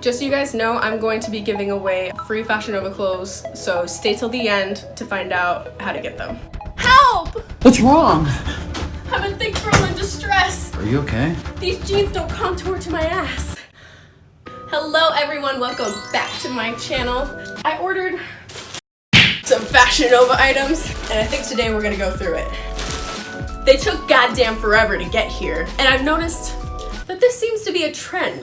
Just so you guys know, I'm going to be giving away free Fashion Nova clothes, so stay till the end to find out how to get them. Help! What's wrong? I'm a thick girl in distress. Are you okay? These jeans don't contour to my ass. Hello everyone, welcome back to my channel. I ordered some Fashion Nova items, and I think today we're gonna go through it. They took goddamn forever to get here, and I've noticed that this seems to be a trend.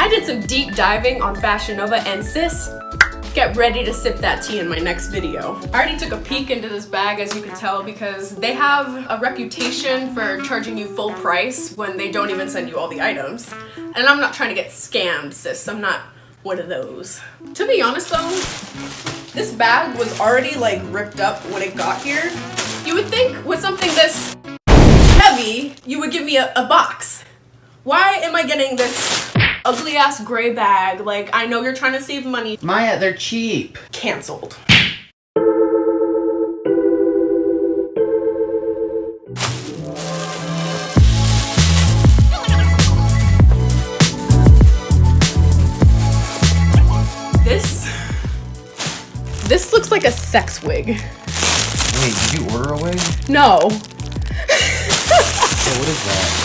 I did some deep diving on Fashion Nova, and sis, get ready to sip that tea in my next video. I already took a peek into this bag, as you can tell, because they have a reputation for charging you full price when they don't even send you all the items. And I'm not trying to get scammed, sis. I'm not one of those. To be honest though, this bag was already like ripped up when it got here. You would think with something this heavy, you would give me a box. Why am I getting this ugly ass gray bag? Like, I know you're trying to save money. Maya, they're cheap. Cancelled. This looks like a sex wig. Wait, did you order a wig? No. Yeah, what is that?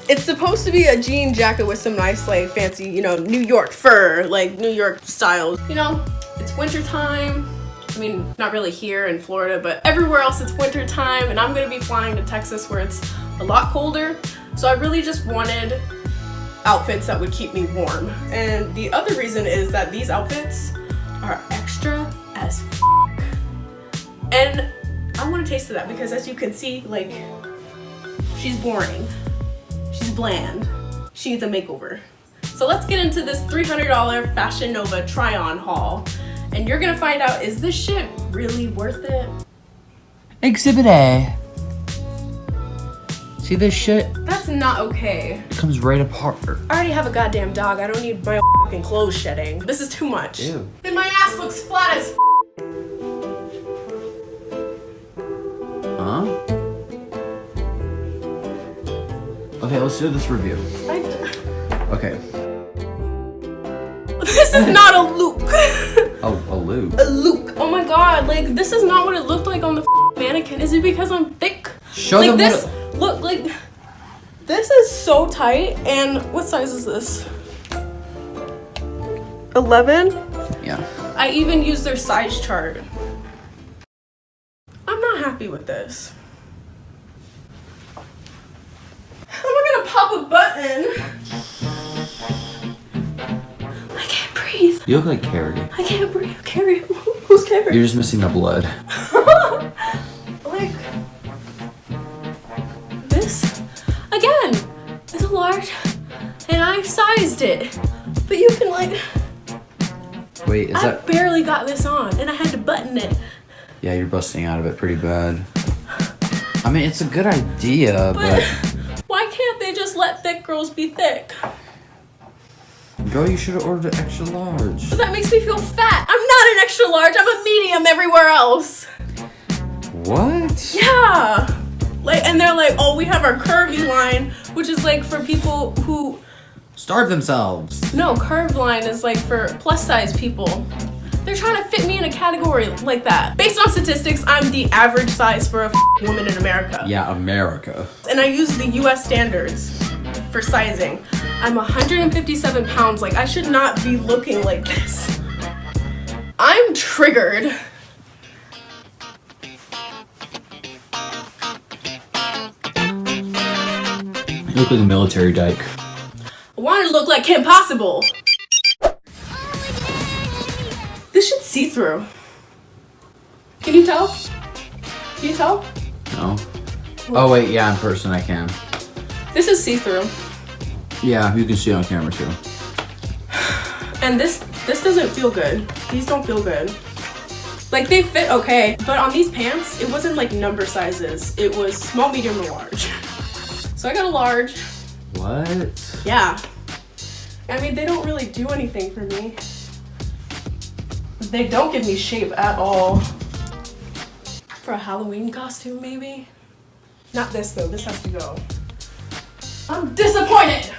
It's supposed to be a jean jacket with some nice, like, fancy, you know, New York fur, like New York style. You know, it's winter time. I mean, not really here in Florida, but everywhere else it's winter time, and I'm gonna be flying to Texas where it's a lot colder. So I really just wanted outfits that would keep me warm. And the other reason is that these outfits are extra as f***. And I want a taste of that because, as you can see, like, she's boring. She's bland. She needs a makeover. So let's get into this $300 Fashion Nova try-on haul. And you're gonna find out, is this shit really worth it? Exhibit A. See this shit? That's not okay. It comes right apart. I already have a goddamn dog. I don't need my fucking clothes shedding. This is too much. Ew. And my ass looks flat as f***. Huh? Okay, let's do this review. Okay. This is not a look. Oh, a loop. A look. Oh my god, like, this is not what it looked like on the mannequin. Is it because I'm thick? Show like them this. what Look, like, this is so tight. And what size is this? 11? Yeah. I even used their size chart. I'm not happy with this. How am I gonna pop a button? I can't breathe. You look like Carrie. I can't breathe. Carrie? Who's Carrie? You're just missing the blood. Like, this, again, is a large, and I sized it. But you can, like, Wait, is I that? barely got this on, and I had to button it. Yeah, you're busting out of it pretty bad. I mean, it's a good idea, but Why can't they just let thick girls be thick? girl, you should have ordered an extra large. But that makes me feel fat. I'm not an extra large. I'm a medium everywhere else. What? Yeah. Like, and they're like, oh, we have our curvy line, which is like for people who, Starve themselves. no, curved line is like for plus size people. They're trying to fit me in a category like that. Based on statistics, I'm the average size for a woman in America. Yeah, America. And I use the US standards for sizing. I'm 157 pounds. Like, I should not be looking like this. I'm triggered. You look like a military dyke. I want to look like Kim Possible. This shit's see-through. Can you tell? Can you tell? No. Oh wait, yeah, in person I can. This is see-through. Yeah, you can see it on camera too. And this doesn't feel good. These don't feel good. Like, they fit okay, but on these pants, it wasn't like number sizes. It was small, medium, and large. So I got a large. What? Yeah. I mean, they don't really do anything for me. They don't give me shape at all. for a Halloween costume, maybe? Not this though, this has to go. I'm disappointed!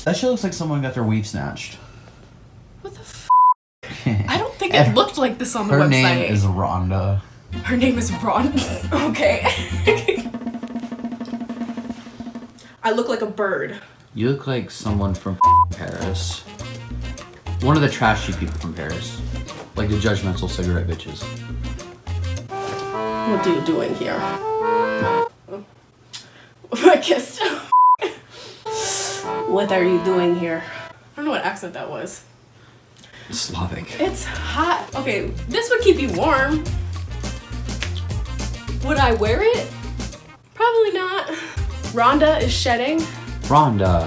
That shit looks like someone got their weave snatched. What the f? I don't think it looked like this on the website. Her name is Rhonda. Her name is Rhonda. Okay. I look like a bird. You look like someone from Paris. One of the trashy people from Paris. Like the judgmental cigarette bitches. What are you doing here? I kissed. What are you doing here? I don't know what accent that was. Slavic. It's hot. Okay, this would keep you warm. Would I wear it? Probably not. Rhonda is shedding. Rhonda.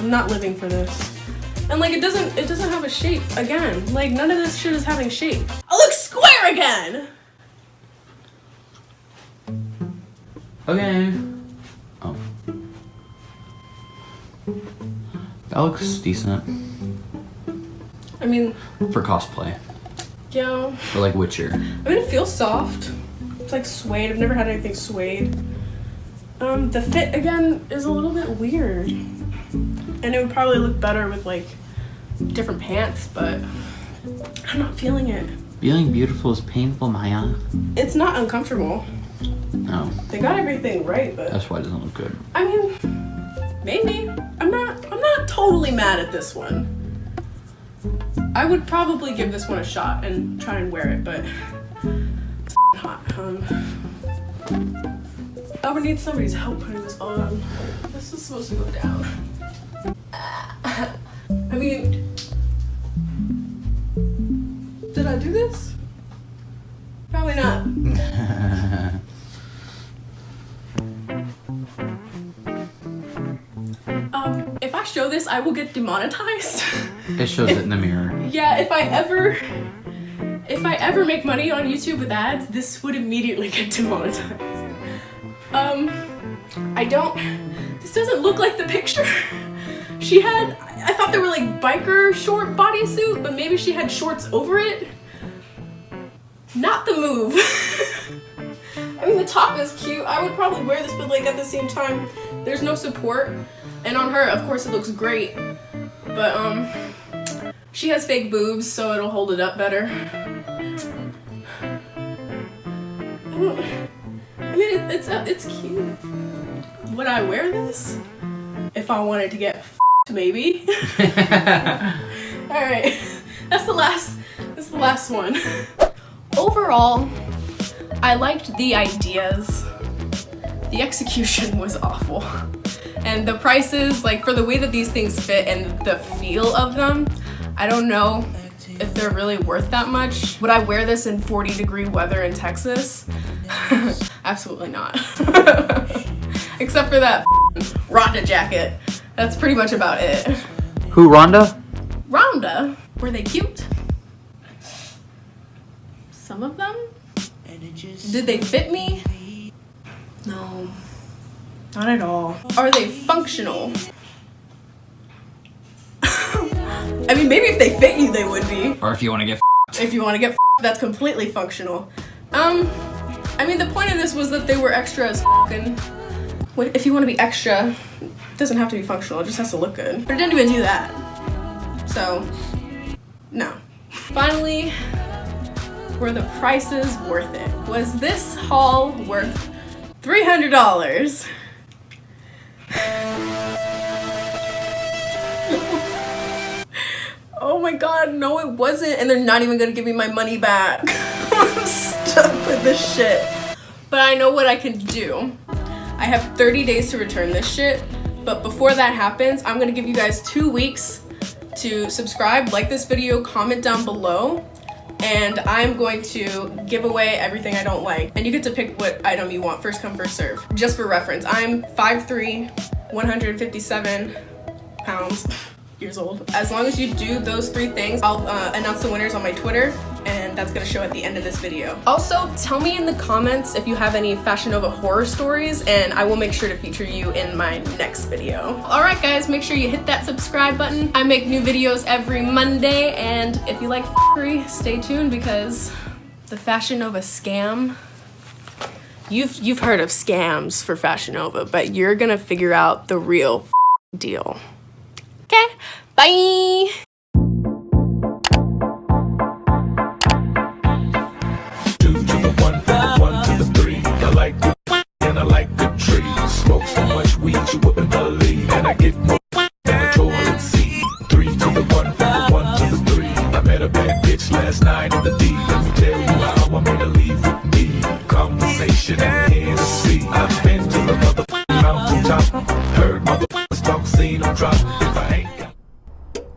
I'm not living for this. And like it doesn't have a shape again. Like none of this shit is having shape. I look square again! Okay. Oh. That looks decent. I mean, for cosplay. yeah. Or like Witcher. I mean, it feels soft. It's like suede. I've never had anything suede. The fit again is a little bit weird. And it would probably look better with like different pants, but I'm not feeling it. Being beautiful is painful, Maya. It's not uncomfortable. No. They got everything right, but That's why it doesn't look good. I mean, maybe. I'm not totally mad at this one. I would probably give this one a shot and try and wear it, but it's hot. I would need somebody's help putting this on. This is supposed to go down. I mean, did I do this? Probably not. If I show this, I will get demonetized. It shows it in the mirror. Yeah, if I ever make money on YouTube with ads, this would immediately get demonetized. This doesn't look like the picture. I thought they were like biker short bodysuit, but maybe she had shorts over it. Not the move. I mean, the top is cute. I would probably wear this, but like at the same time, there's no support. And on her, of course, it looks great. But she has fake boobs, so it'll hold it up better. I mean, it's cute. Would I wear this? If I wanted to get f***ed, maybe. Alright, that's the last one. Overall, I liked the ideas. The execution was awful. And the prices, like for the way that these things fit and the feel of them, I don't know if they're really worth that much. Would I wear this in 40-degree weather in Texas? Absolutely not. Except for that Rhonda jacket. That's pretty much about it. Who, Rhonda? Rhonda? Were they cute? Some of them? Did they fit me? No. Not at all. Are they functional? I mean, maybe if they fit you, they would be. Or if you want to get If you want to get that's completely functional. I mean, the point of this was that they were extra as fucking. If you want to be extra, it doesn't have to be functional, it just has to look good. But it didn't even do that. So, no. Finally, were the prices worth it? Was this haul worth $300? Oh my god, no it wasn't, and they're not even gonna give me my money back. I'm stuck with this shit. But I know what I can do. I have 30 days to return this shit, but before that happens, I'm gonna give you guys 2 weeks to subscribe, like this video, comment down below, and I'm going to give away everything I don't like. And you get to pick what item you want, first come, first serve. Just for reference, I'm 5'3", 157 pounds, years old. As long as you do those 3 things, I'll announce the winners on my Twitter, and that's gonna show at the end of this video. Also, tell me in the comments if you have any Fashion Nova horror stories, and I will make sure to feature you in my next video. Alright guys, make sure you hit that subscribe button. I make new videos every Monday, and if you like f***ery, stay tuned because the Fashion Nova scam You've heard of scams for Fashion Nova, but you're gonna figure out the real deal. Okay, bye. Two to the one to the three. I like the and I like the trees. Smoke so much weed you wouldn't believe, and I get more than a toilet seat. Three to the one to the three. I met a bad bitch last night in the D. Let me tell you how I made a